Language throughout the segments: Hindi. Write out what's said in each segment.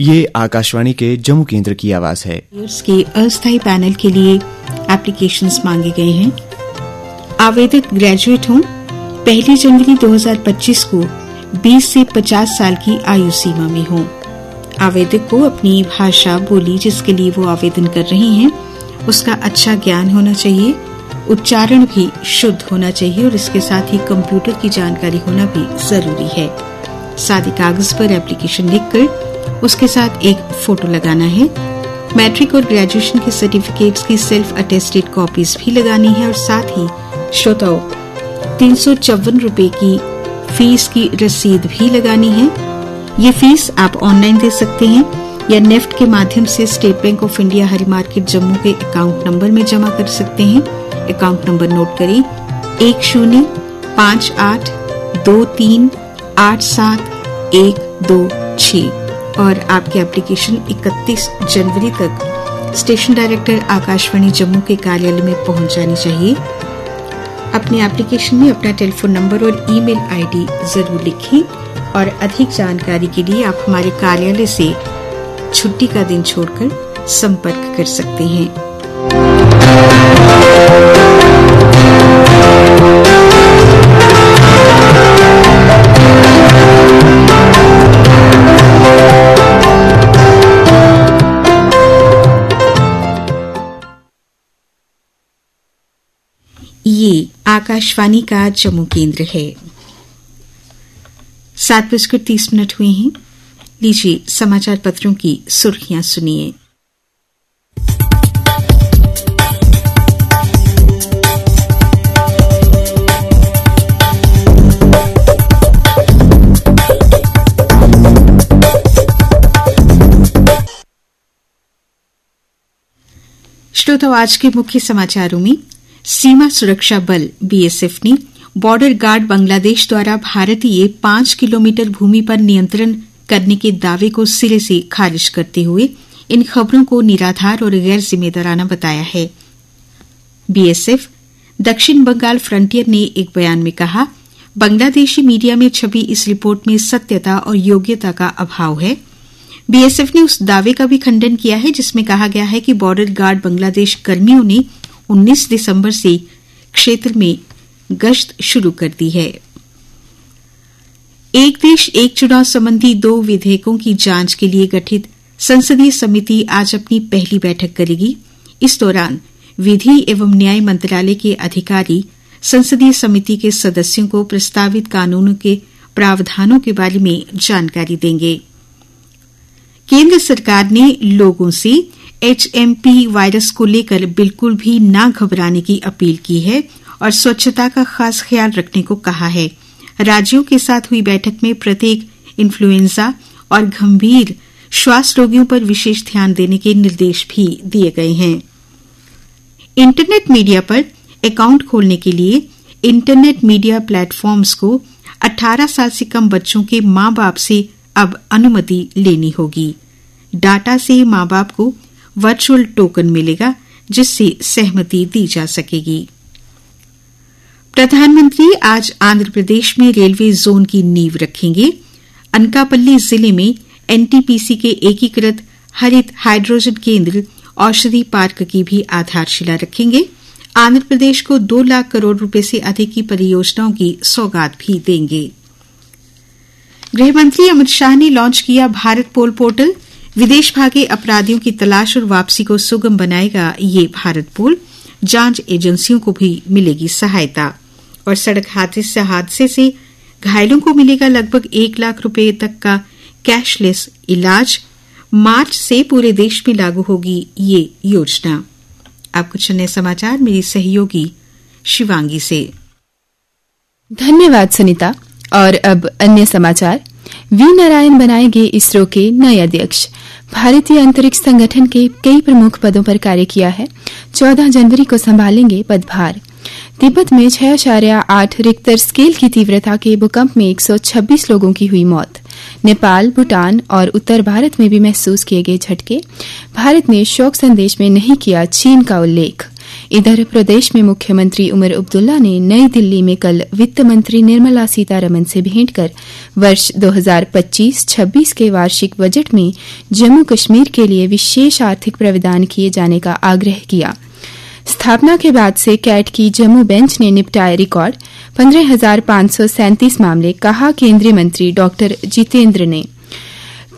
ये आकाशवाणी के जम्मू केंद्र की आवाज है। के अस्थायी पैनल के लिए एप्लीकेशंस मांगे गए हैं। आवेदक ग्रेजुएट हों, 1 जनवरी 2025 को 20 से 50 साल की आयु सीमा में हों। आवेदक को अपनी भाषा बोली जिसके लिए वो आवेदन कर रहे हैं उसका अच्छा ज्ञान होना चाहिए, उच्चारण भी शुद्ध होना चाहिए और इसके साथ ही कंप्यूटर की जानकारी होना भी जरूरी है। सादे कागज पर एप्लीकेशन लिखकर उसके साथ एक फोटो लगाना है। मैट्रिक और ग्रेजुएशन के सर्टिफिकेट्स की सेल्फ अटेस्टेड कॉपीज भी लगानी है और साथ ही श्रोताओं 354 रुपए की फीस की रसीद भी लगानी है। ये फीस आप ऑनलाइन दे सकते हैं या नेफ्ट के माध्यम से state bank of India Hari market Jammu के अकाउंट नंबर में जमा कर सकते हैं। अकाउंट नंबर नोट करें 105823871126 और आपकी एप्लीकेशन 31 जनवरी तक स्टेशन डायरेक्टर आकाशवाणी जम्मू के कार्यालय में पहुंच जानी चाहिए। अपने एप्लीकेशन में अपना टेलीफोन नंबर और ईमेल आईडी जरूर लिखें और अधिक जानकारी के लिए आप हमारे कार्यालय से छुट्टी का दिन छोड़कर संपर्क कर सकते हैं। ये आकाशवाणी का जम्मू केंद्र है। 7:30 हुए हैं। लीजिए समाचार पत्रों की सुर्खियां सुनिए। श्रोताओं, आज के मुख्य समाचारों में सीमा सुरक्षा बल बीएसएफ ने बॉर्डर गार्ड बांग्लादेश द्वारा भारतीय 5 किलोमीटर भूमि पर नियंत्रण करने के दावे को सिरे से खारिज करते हुए इन खबरों को निराधार और गैर जिम्मेदाराना बताया है। बीएसएफ दक्षिण बंगाल फ्रंटियर ने एक बयान में कहा, बांग्लादेशी मीडिया में छपी इस रिपोर्ट में सत्यता और योग्यता का अभाव है। बीएसएफ ने उस दावे का भी खंडन किया है जिसमें कहा गया है कि बॉर्डर गार्ड बांग्लादेश कर्मियों ने 19 दिसंबर से क्षेत्र में गश्त शुरू कर दी है। एक देश एक चुनाव संबंधी 2 विधेयकों की जांच के लिए गठित संसदीय समिति आज अपनी पहली बैठक करेगी। इस दौरान विधि एवं न्याय मंत्रालय के अधिकारी संसदीय समिति के सदस्यों को प्रस्तावित कानूनों के प्रावधानों के बारे में जानकारी देंगे। केंद्र सरकार ने लोगों से एचएमपी वायरस को लेकर बिल्कुल भी ना घबराने की अपील की है और स्वच्छता का खास ख्याल रखने को कहा है। राज्यों के साथ हुई बैठक में प्रत्येक इन्फ्लुएंजा और गंभीर श्वास रोगियों पर विशेष ध्यान देने के निर्देश भी दिए गए हैं। इंटरनेट मीडिया पर अकाउंट खोलने के लिए इंटरनेट मीडिया प्लेटफॉर्म्स को 18 साल से कम बच्चों के मां बाप से अब अनुमति लेनी होगी। डाटा से मां बाप को वर्चुअल टोकन मिलेगा जिससे सहमति दी जा सकेगी। प्रधानमंत्री आज आंध्र प्रदेश में रेलवे जोन की नींव रखेंगे। अनकापल्ली जिले में एनटीपीसी के एकीकृत हरित हाइड्रोजन केंद्र औषधि पार्क की भी आधारशिला रखेंगे। आंध्र प्रदेश को 2 लाख करोड़ रुपए से अधिक की परियोजनाओं की सौगात भी देंगे। गृहमंत्री अमित शाह ने लॉन्च किया भारत पोल पोर्टल। विदेश भागे अपराधियों की तलाश और वापसी को सुगम बनाएगा ये भारत पोल। जांच एजेंसियों को भी मिलेगी सहायता और सड़क हादसे से घायलों को मिलेगा लगभग 1 लाख रुपए तक का कैशलेस इलाज। मार्च से पूरे देश में लागू होगी ये योजना। अब कुछ अन्य समाचार मेरी सहयोगी शिवांगी से। धन्यवाद सुनीता। और अब अन्य समाचार। वी नारायण बनाएंगे इसरो के नए अध्यक्ष। भारतीय अंतरिक्ष संगठन के कई प्रमुख पदों पर कार्य किया है। 14 जनवरी को संभालेंगे पदभार। तिब्बत में 6.8 रिक्टर स्केल की तीव्रता के भूकंप में 126 लोगों की हुई मौत। नेपाल, भूटान और उत्तर भारत में भी महसूस किए गए झटके। भारत ने शोक संदेश में नहीं किया चीन का उल्लेख। इधर प्रदेश में मुख्यमंत्री उमर अब्दुल्ला ने नई दिल्ली में कल वित्त मंत्री निर्मला सीतारमण से भेंट कर वर्ष 2025-26 के वार्षिक बजट में जम्मू कश्मीर के लिए विशेष आर्थिक प्रावधान किए जाने का आग्रह किया। स्थापना के बाद से कैट की जम्मू बेंच ने निपटाए रिकॉर्ड 15,537 मामले, कहा केंद्रीय मंत्री डॉक्टर जितेंद्र ने।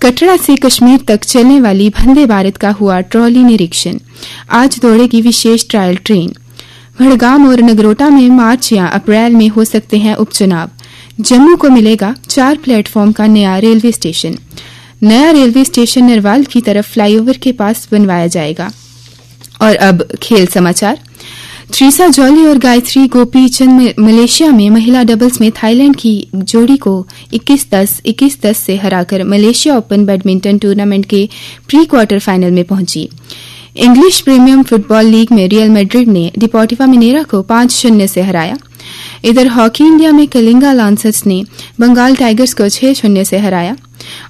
कटरा से कश्मीर तक चलने वाली वंदे भारत का हुआ ट्रॉली निरीक्षण। आज दौड़ेगी विशेष ट्रायल ट्रेन। भड़गाम और नगरोटा में मार्च या अप्रैल में हो सकते हैं उपचुनाव। जम्मू को मिलेगा 4 प्लेटफॉर्म का नया रेलवे स्टेशन। नया रेलवे स्टेशन नरवाल की तरफ फ्लाईओवर के पास बनवाया जाएगा। और अब खेल समाचार। त्रिसा जॉली और गायत्री गोपीचंद मलेशिया में महिला डबल्स में थाईलैंड की जोड़ी को 21-10, 21-10 से हराकर मलेशिया ओपन बैडमिंटन टूर्नामेंट के प्री क्वार्टर फाइनल में पहुंची। इंग्लिश प्रीमियम फुटबॉल लीग में रियल मैड्रिड ने डिपोर्टिवा मिनेरा को 5-0 से हराया। इधर हॉकी इंडिया में कलिंगा लांसर्स ने बंगाल टाइगर्स को 6-0 से हराया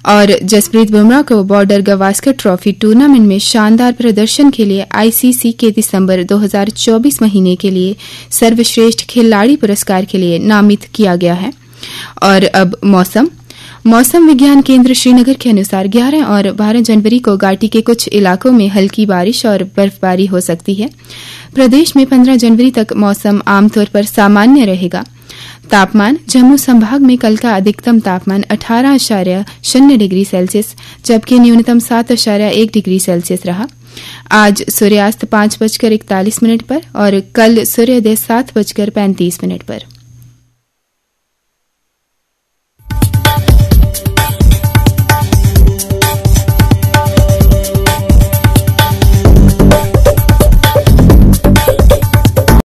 और जसप्रीत बुमराह को बॉर्डर गवास्कर ट्रॉफी टूर्नामेंट में शानदार प्रदर्शन के लिए आईसीसी के दिसंबर 2024 महीने के लिए सर्वश्रेष्ठ खिलाड़ी पुरस्कार के लिए नामित किया गया है। और अब मौसम विज्ञान केंद्र श्रीनगर के अनुसार 11 और 12 जनवरी को घाटी के कुछ इलाकों में हल्की बारिश और बर्फबारी हो सकती है। प्रदेश में 15 जनवरी तक मौसम आमतौर पर सामान्य रहेगा। तापमान जम्मू संभाग में कल का अधिकतम तापमान 18.0 डिग्री सेल्सियस जबकि न्यूनतम 7.1 डिग्री सेल्सियस रहा। आज सूर्यास्त 5:41 पर और कल सूर्योदय 7:35 पर।